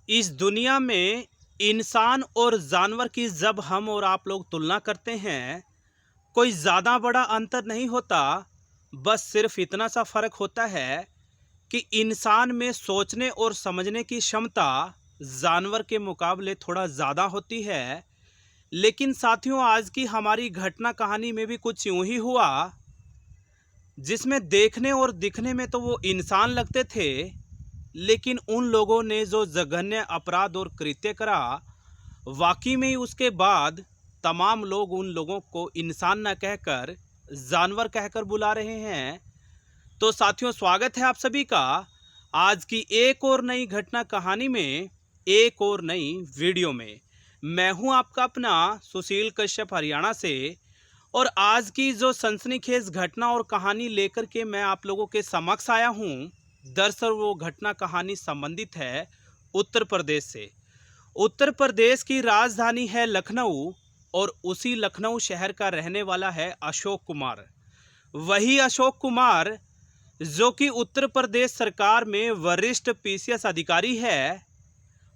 इस दुनिया में इंसान और जानवर की जब हम और आप लोग तुलना करते हैं, कोई ज़्यादा बड़ा अंतर नहीं होता। बस सिर्फ इतना सा फ़र्क होता है कि इंसान में सोचने और समझने की क्षमता जानवर के मुकाबले थोड़ा ज़्यादा होती है। लेकिन साथियों, आज की हमारी घटना कहानी में भी कुछ यूं ही हुआ, जिसमें देखने और दिखने में तो वो इंसान लगते थे, लेकिन उन लोगों ने जो जघन्य अपराध और कृत्य करा, वाकई में ही उसके बाद तमाम लोग उन लोगों को इंसान न कहकर जानवर कहकर बुला रहे हैं। तो साथियों, स्वागत है आप सभी का आज की एक और नई घटना कहानी में, एक और नई वीडियो में। मैं हूं आपका अपना सुशील कश्यप, हरियाणा से। और आज की जो सनसनीखेज घटना और कहानी लेकर के मैं आप लोगों के समक्ष आया हूं, दरअसल वो घटना कहानी संबंधित है उत्तर प्रदेश से। उत्तर प्रदेश की राजधानी है लखनऊ, और उसी लखनऊ शहर का रहने वाला है अशोक कुमार। वही अशोक कुमार जो कि उत्तर प्रदेश सरकार में वरिष्ठ पीसीएस अधिकारी है,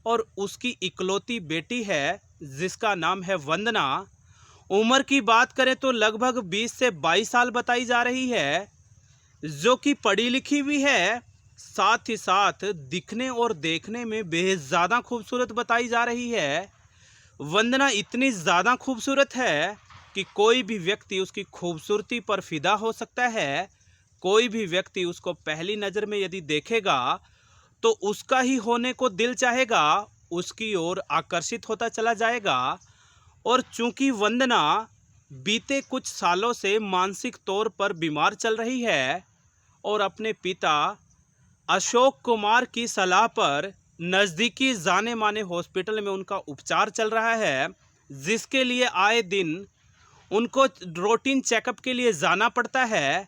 और उसकी इकलौती बेटी है जिसका नाम है वंदना। उम्र की बात करें तो लगभग 20 से 22 साल बताई जा रही है, जो कि पढ़ी लिखी भी है, साथ ही साथ दिखने और देखने में बेहद ज़्यादा खूबसूरत बताई जा रही है। वंदना इतनी ज़्यादा खूबसूरत है कि कोई भी व्यक्ति उसकी खूबसूरती पर फिदा हो सकता है। कोई भी व्यक्ति उसको पहली नज़र में यदि देखेगा तो उसका ही होने को दिल चाहेगा, उसकी ओर आकर्षित होता चला जाएगा। और चूंकि वंदना बीते कुछ सालों से मानसिक तौर पर बीमार चल रही है, और अपने पिता अशोक कुमार की सलाह पर नज़दीकी जाने माने हॉस्पिटल में उनका उपचार चल रहा है, जिसके लिए आए दिन उनको रूटीन चेकअप के लिए जाना पड़ता है।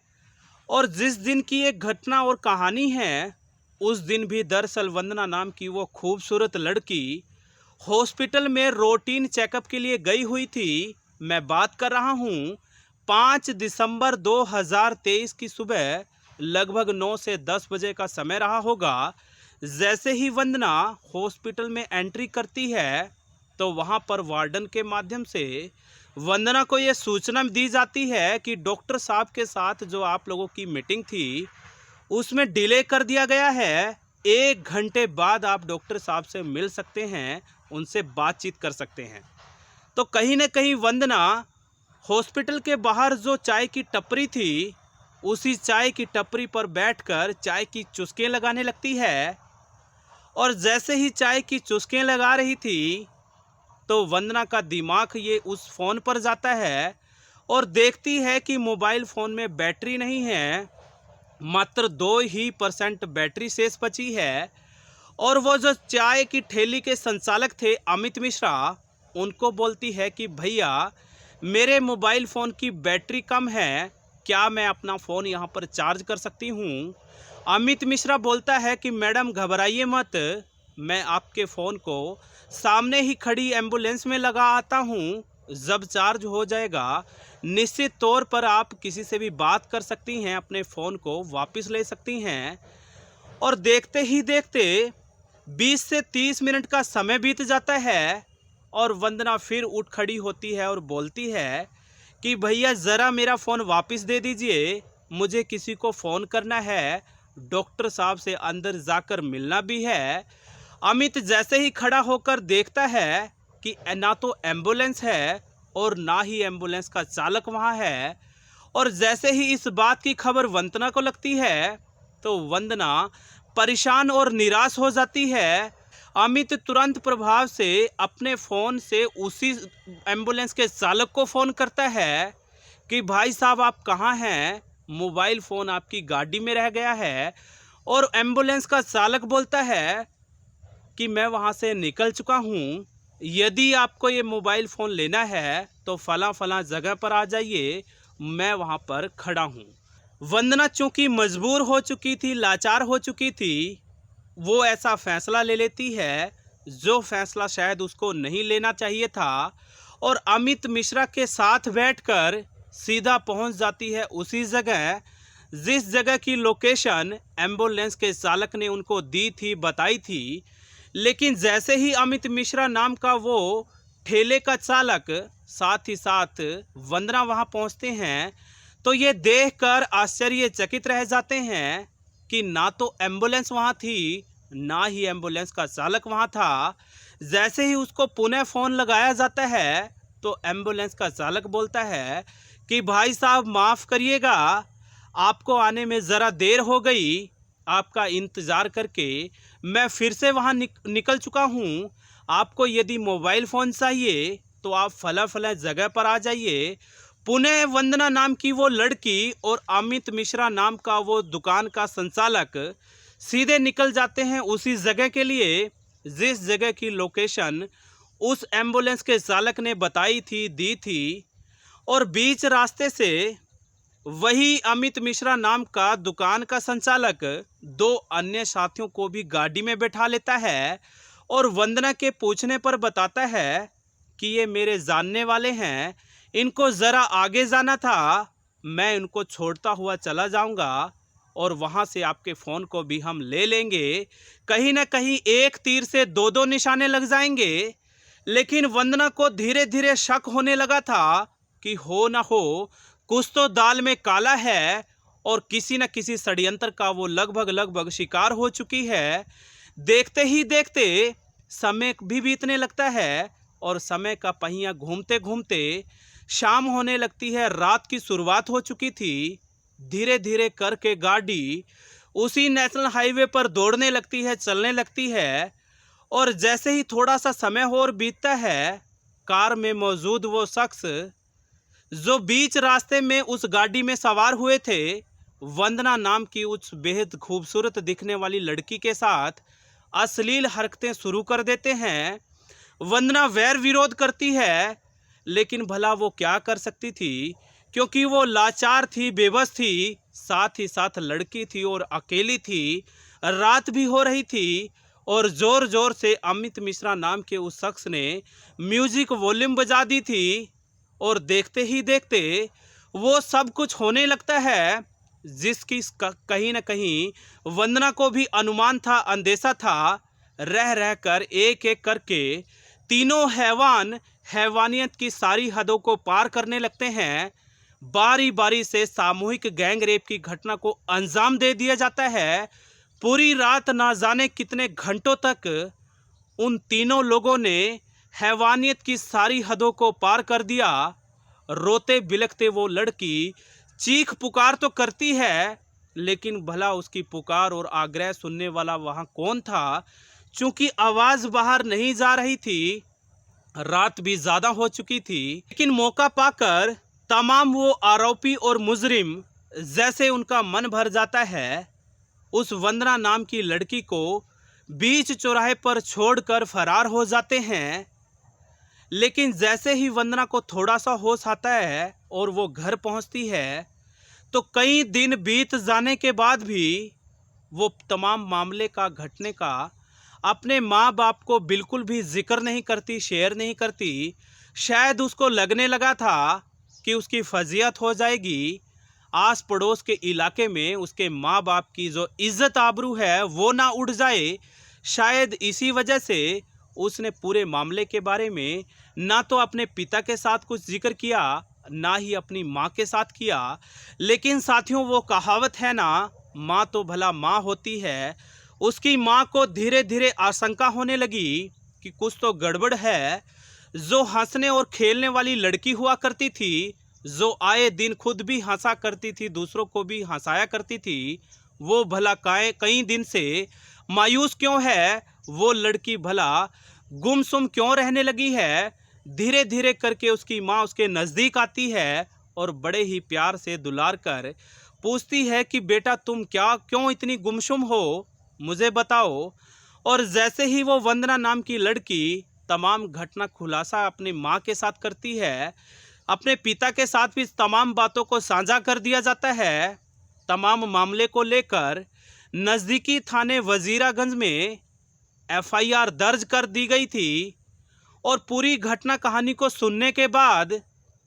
और जिस दिन की एक घटना और कहानी है, उस दिन भी दरअसल वंदना नाम की वो खूबसूरत लड़की हॉस्पिटल में रूटीन चेकअप के लिए गई हुई थी। मैं बात कर रहा हूँ 5 दिसंबर 2023 की सुबह, लगभग 9 से 10 बजे का समय रहा होगा। जैसे ही वंदना हॉस्पिटल में एंट्री करती है, तो वहाँ पर वार्डन के माध्यम से वंदना को ये सूचना दी जाती है कि डॉक्टर साहब के साथ जो आप लोगों की मीटिंग थी, उसमें डिले कर दिया गया है। 1 घंटे बाद आप डॉक्टर साहब से मिल सकते हैं, उनसे बातचीत कर सकते हैं। तो कहीं न कहीं वंदना हॉस्पिटल के बाहर जो चाय की टपरी थी, उसी चाय की टपरी पर बैठकर चाय की चुस्कियाँ लगाने लगती है। और जैसे ही चाय की चुस्कियाँ लगा रही थी, तो वंदना का दिमाग ये उस फ़ोन पर जाता है, और देखती है कि मोबाइल फ़ोन में बैटरी नहीं है, मात्र 2% बैटरी शेष बची है। और वो जो चाय की ठेली के संचालक थे अमित मिश्रा, उनको बोलती है कि भैया, मेरे मोबाइल फ़ोन की बैटरी कम है, क्या मैं अपना फ़ोन यहाँ पर चार्ज कर सकती हूँ? अमित मिश्रा बोलता है कि मैडम घबराइए मत, मैं आपके फ़ोन को सामने ही खड़ी एम्बुलेंस में लगा आता हूँ। जब चार्ज हो जाएगा, निश्चित तौर पर आप किसी से भी बात कर सकती हैं, अपने फ़ोन को वापस ले सकती हैं। और देखते ही देखते 20 से 30 मिनट का समय बीत जाता है, और वंदना फिर उठ खड़ी होती है और बोलती है कि भैया ज़रा मेरा फ़ोन वापस दे दीजिए, मुझे किसी को फ़ोन करना है, डॉक्टर साहब से अंदर जाकर मिलना भी है। अमित जैसे ही खड़ा होकर देखता है कि ना तो एम्बुलेंस है और ना ही एम्बुलेंस का चालक वहाँ है, और जैसे ही इस बात की खबर वंदना को लगती है, तो वंदना परेशान और निराश हो जाती है। अमित तुरंत प्रभाव से अपने फ़ोन से उसी एम्बुलेंस के चालक को फ़ोन करता है कि भाई साहब आप कहाँ हैं? मोबाइल फ़ोन आपकी गाड़ी में रह गया है। और एम्बुलेंस का चालक बोलता है कि मैं वहाँ से निकल चुका हूँ, यदि आपको ये मोबाइल फ़ोन लेना है तो फ़लाँ फ़लाँ जगह पर आ जाइए, मैं वहाँ पर खड़ा हूँ। वंदना चूँकि मजबूर हो चुकी थी, लाचार हो चुकी थी, वो ऐसा फ़ैसला ले लेती है जो फ़ैसला शायद उसको नहीं लेना चाहिए था, और अमित मिश्रा के साथ बैठकर सीधा पहुंच जाती है उसी जगह जिस जगह की लोकेशन एम्बुलेंस के चालक ने उनको दी थी, बताई थी। लेकिन जैसे ही अमित मिश्रा नाम का वो ठेले का चालक साथ ही साथ वंदना वहां पहुंचते हैं, तो ये देखकर आश्चर्यचकित रह जाते हैं कि ना तो एम्बुलेंस वहां थी, ना ही एम्बुलेंस का चालक वहां था। जैसे ही उसको पुनः फोन लगाया जाता है, तो एम्बुलेंस का चालक बोलता है कि भाई साहब माफ करिएगा, आपको आने में ज़रा देर हो गई, आपका इंतज़ार करके मैं फिर से वहाँ निकल चुका हूँ। आपको यदि मोबाइल फ़ोन चाहिए तो आप फला फला जगह पर आ जाइए। पुनः वंदना नाम की वो लड़की और अमित मिश्रा नाम का वो दुकान का संचालक सीधे निकल जाते हैं उसी जगह के लिए जिस जगह की लोकेशन उस एम्बुलेंस के चालक ने बताई थी, दी थी। और बीच रास्ते से वही अमित मिश्रा नाम का दुकान का संचालक दो अन्य साथियों को भी गाड़ी में बैठा लेता है और वंदना के पूछने पर बताता है कि ये मेरे जानने वाले हैं, इनको ज़रा आगे जाना था, मैं इनको छोड़ता हुआ चला जाऊंगा और वहां से आपके फ़ोन को भी हम ले लेंगे। कहीं ना कहीं एक तीर से दो दो निशाने लग जाएंगे। लेकिन वंदना को धीरे धीरे शक होने लगा था कि हो ना हो कुछ तो दाल में काला है और किसी न किसी षड्यंत्र का वो लगभग शिकार हो चुकी है। देखते ही देखते समय भी बीतने लगता है और समय का पहिया घूमते घूमते शाम होने लगती है, रात की शुरुआत हो चुकी थी। धीरे धीरे करके गाड़ी उसी नेशनल हाईवे पर दौड़ने लगती है, चलने लगती है। और जैसे ही थोड़ा सा समय और बीतता है, कार में मौजूद वो शख्स जो बीच रास्ते में उस गाड़ी में सवार हुए थे, वंदना नाम की उस बेहद खूबसूरत दिखने वाली लड़की के साथ अश्लील हरकतें शुरू कर देते हैं। वंदना वैर विरोध करती है, लेकिन भला वो क्या कर सकती थी, क्योंकि वो लाचार थी, बेबस थी, साथ ही साथ लड़की थी और अकेली थी। रात भी हो रही थी और ज़ोर ज़ोर से अमित मिश्रा नाम के उस शख्स ने म्यूजिक वॉल्यूम बजा दी थी। और देखते ही देखते वो सब कुछ होने लगता है जिसकी कहीं ना कहीं वंदना को भी अनुमान था, अंदेशा था। रह रह कर एक एक करके तीनों हैवान हैवानियत की सारी हदों को पार करने लगते हैं। बारी बारी से सामूहिक गैंग रेप की घटना को अंजाम दे दिया जाता है। पूरी रात ना जाने कितने घंटों तक उन तीनों लोगों ने हैवानियत की सारी हदों को पार कर दिया। रोते बिलखते वो लड़की चीख पुकार तो करती है, लेकिन भला उसकी पुकार और आग्रह सुनने वाला वहां कौन था। चूंकि आवाज बाहर नहीं जा रही थी, रात भी ज्यादा हो चुकी थी। लेकिन मौका पाकर तमाम वो आरोपी और मुजरिम जैसे उनका मन भर जाता है, उस वंदना नाम की लड़की को बीच चौराहे पर छोड़कर फरार हो जाते हैं। लेकिन जैसे ही वंदना को थोड़ा सा होश आता है और वो घर पहुंचती है, तो कई दिन बीत जाने के बाद भी वो तमाम मामले का घटने का अपने माँ बाप को बिल्कुल भी जिक्र नहीं करती, शेयर नहीं करती। शायद उसको लगने लगा था कि उसकी फजीहत हो जाएगी, आस पड़ोस के इलाके में उसके माँ बाप की जो इज्जत आबरू है वो ना उड़ जाए। शायद इसी वजह से उसने पूरे मामले के बारे में ना तो अपने पिता के साथ कुछ जिक्र किया, ना ही अपनी माँ के साथ किया। लेकिन साथियों, वो कहावत है ना, माँ तो भला माँ होती है। उसकी माँ को धीरे धीरे आशंका होने लगी कि कुछ तो गड़बड़ है। जो हंसने और खेलने वाली लड़की हुआ करती थी, जो आए दिन खुद भी हंसा करती थी, दूसरों को भी हंसाया करती थी, वो भला कई दिन से मायूस क्यों है। वो लड़की भला गुमसुम क्यों रहने लगी है। धीरे धीरे करके उसकी माँ उसके नज़दीक आती है और बड़े ही प्यार से दुलार कर पूछती है कि बेटा तुम क्यों इतनी गुमसुम हो, मुझे बताओ। और जैसे ही वो वंदना नाम की लड़की तमाम घटना खुलासा अपनी माँ के साथ करती है, अपने पिता के साथ भी तमाम बातों को साझा कर दिया जाता है। तमाम मामले को लेकर नज़दीकी थाने वजीरागंज में एफआईआर दर्ज कर दी गई थी। और पूरी घटना कहानी को सुनने के बाद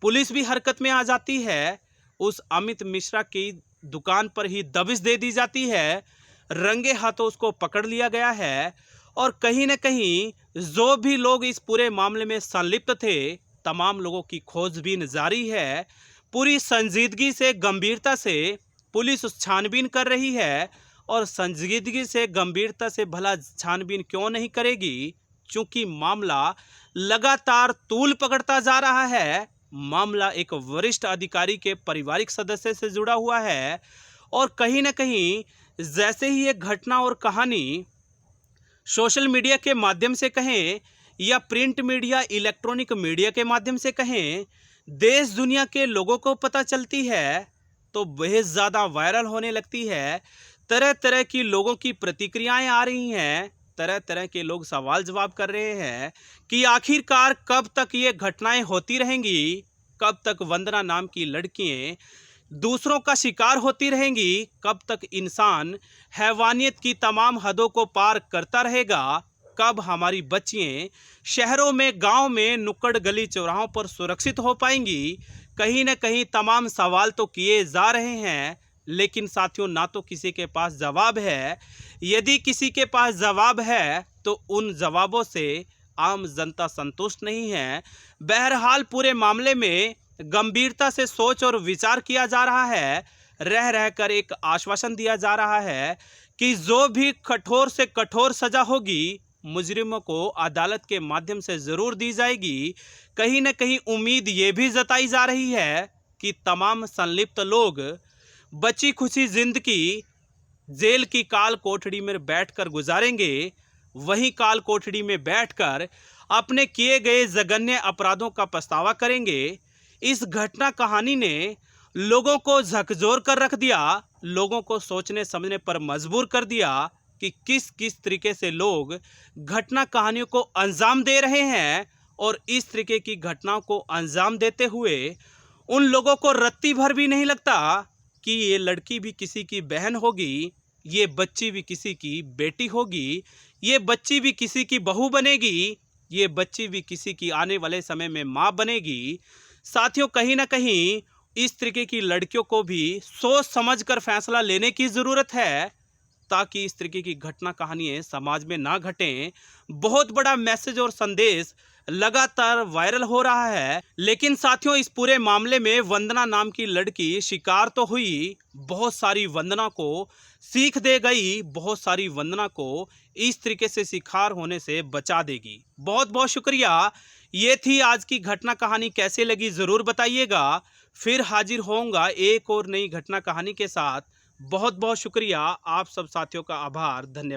पुलिस भी हरकत में आ जाती है। उस अमित मिश्रा की दुकान पर ही दबिश दे दी जाती है, रंगे हाथों उसको पकड़ लिया गया है और कहीं न कहीं जो भी लोग इस पूरे मामले में संलिप्त थे, तमाम लोगों की खोजबीन जारी है। पूरी संजीदगी से, गंभीरता से पुलिस उस छानबीन कर रही है और संजीदगी से, गंभीरता से भला छानबीन क्यों नहीं करेगी? चूंकि मामला लगातार तूल पकड़ता जा रहा है। मामला एक वरिष्ठ अधिकारी के पारिवारिक सदस्य से जुड़ा हुआ है और कहीं न कहीं जैसे ही ये घटना और कहानी सोशल मीडिया के माध्यम से कहें या प्रिंट मीडिया, इलेक्ट्रॉनिक मीडिया के माध्यम से कहें, देश दुनिया के लोगों को पता चलती है तो बेहद ज़्यादा वायरल होने लगती है। तरह तरह की लोगों की प्रतिक्रियाएं आ रही हैं, तरह तरह के लोग सवाल जवाब कर रहे हैं कि आखिरकार कब तक ये घटनाएं होती रहेंगी, कब तक वंदना नाम की लड़कियां दूसरों का शिकार होती रहेंगी, कब तक इंसान हैवानियत की तमाम हदों को पार करता रहेगा, कब हमारी बच्चियां शहरों में, गांव में, नुक्कड़ गली चौराहों पर सुरक्षित हो पाएंगी। कहीं न कहीं तमाम सवाल तो किए जा रहे हैं, लेकिन साथियों ना तो किसी के पास जवाब है। यदि किसी के पास जवाब है तो उन जवाबों से आम जनता संतुष्ट नहीं है। बहरहाल पूरे मामले में गंभीरता से सोच और विचार किया जा रहा है। रह रहकर एक आश्वासन दिया जा रहा है कि जो भी कठोर से कठोर सजा होगी, मुजरिमों को अदालत के माध्यम से जरूर दी जाएगी। कहीं न कहीं उम्मीद ये भी जताई जा रही है कि तमाम संलिप्त लोग बची खुशी जिंदगी जेल की काल कोठड़ी में बैठकर गुजारेंगे। वहीं काल कोठड़ी में बैठकर अपने किए गए जघन्य अपराधों का पछतावा करेंगे। इस घटना कहानी ने लोगों को झकझोर कर रख दिया, लोगों को सोचने समझने पर मजबूर कर दिया कि किस किस तरीके से लोग घटना कहानियों को अंजाम दे रहे हैं और इस तरीके की घटनाओं को अंजाम देते हुए उन लोगों को रत्ती भर भी नहीं लगता कि ये लड़की भी किसी की बहन होगी, ये बच्ची भी किसी की बेटी होगी, ये बच्ची भी किसी की बहू बनेगी, ये बच्ची भी किसी की आने वाले समय में माँ बनेगी। साथियों, कहीं ना कहीं इस तरीके की लड़कियों को भी सोच समझकर फैसला लेने की ज़रूरत है ताकि इस तरीके की घटना कहानियाँ समाज में ना घटें। बहुत बड़ा मैसेज और संदेश लगातार वायरल हो रहा है। लेकिन साथियों, इस पूरे मामले में वंदना नाम की लड़की शिकार तो हुई, बहुत सारी वंदना को सीख दे गई, बहुत सारी वंदना को इस तरीके से शिकार होने से बचा देगी। बहुत बहुत शुक्रिया। ये थी आज की घटना कहानी। कैसे लगी ज़रूर बताइएगा। फिर हाजिर होऊंगा एक और नई घटना कहानी के साथ। बहुत बहुत शुक्रिया। आप सब साथियों का आभार। धन्यवाद।